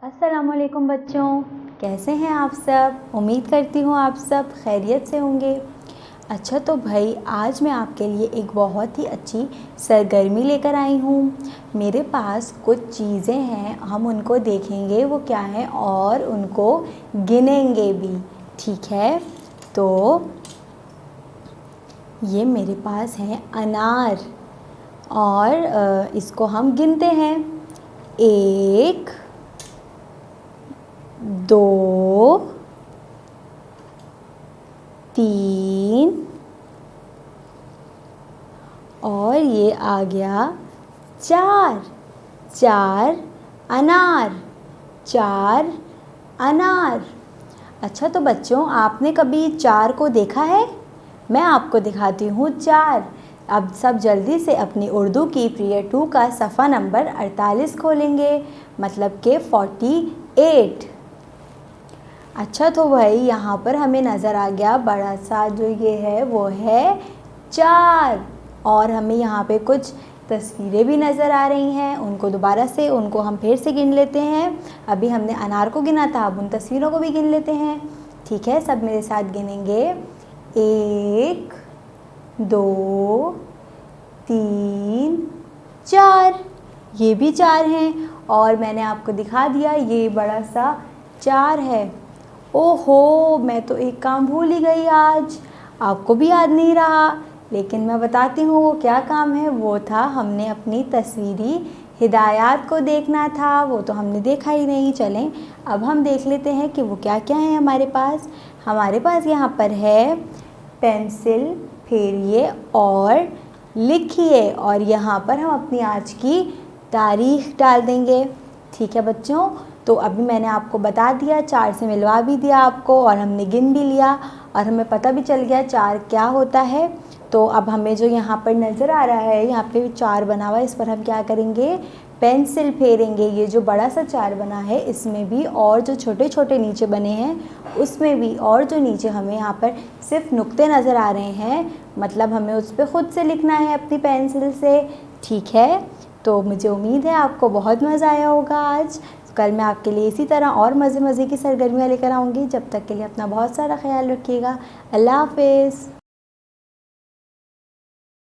अस्सलामुअलैकुम बच्चों, कैसे हैं आप सब। उम्मीद करती हूँ आप सब खैरियत से होंगे। अच्छा तो भाई, आज मैं आपके लिए एक बहुत ही अच्छी सरगर्मी लेकर आई हूँ। मेरे पास कुछ चीज़ें हैं, हम उनको देखेंगे वो क्या हैं और उनको गिनेंगे भी, ठीक है। तो ये मेरे पास हैं अनार और इसको हम गिनते हैं। 1 2 3 और ये आ गया 4। 4 अनार, 4 अनार। अच्छा तो बच्चों, आपने कभी 4 को देखा है? मैं आपको दिखाती हूँ 4। अब सब जल्दी से अपनी उर्दू की पीरियड 2 का सफ़ा नंबर 48 खोलेंगे, मतलब के 48। अच्छा तो भाई, यहाँ पर हमें नज़र आ गया बड़ा सा जो ये है वो है 4। और हमें यहाँ पे कुछ तस्वीरें भी नज़र आ रही हैं, उनको हम फिर से गिन लेते हैं। अभी हमने अनार को गिना था, अब उन तस्वीरों को भी गिन लेते हैं, ठीक है। सब मेरे साथ गिनेंगे। 1 2 3 4। ये भी 4 हैं और मैंने आपको दिखा दिया ये बड़ा सा 4 है। ओहो, मैं तो एक काम भूल ही गई आज, आपको भी याद नहीं रहा, लेकिन मैं बताती हूँ वो क्या काम है। वो था, हमने अपनी तस्वीरी हिदायत को देखना था, वो तो हमने देखा ही नहीं। चलें अब हम देख लेते हैं कि वो क्या क्या है हमारे पास। हमारे पास यहाँ पर है पेंसिल फेरिए और लिखिए, और यहाँ पर हम अपनी आज की तारीख डाल देंगे, ठीक है बच्चों। तो अभी मैंने आपको बता दिया, 4 से मिलवा भी दिया आपको, और हमने गिन भी लिया और हमें पता भी चल गया 4 क्या होता है। तो अब हमें जो यहाँ पर नज़र आ रहा है, यहाँ पे 4 बना हुआ है, इस पर हम क्या करेंगे, पेंसिल फेरेंगे। ये जो बड़ा सा 4 बना है इसमें भी, और जो छोटे छोटे नीचे बने हैं उसमें भी, और जो नीचे हमें यहाँ पर सिर्फ नुक्ते नज़र आ रहे हैं, मतलब हमें उस पर ख़ुद से लिखना है अपनी पेंसिल से, ठीक है। तो मुझे उम्मीद है आपको बहुत मज़ा आया होगा आज। कल मैं आपके लिए इसी तरह और मज़े मज़े की सरगर्मियाँ लेकर आऊँगी। जब तक के लिए अपना बहुत सारा ख्याल रखिएगा। अल्लाह हाफ़िज़।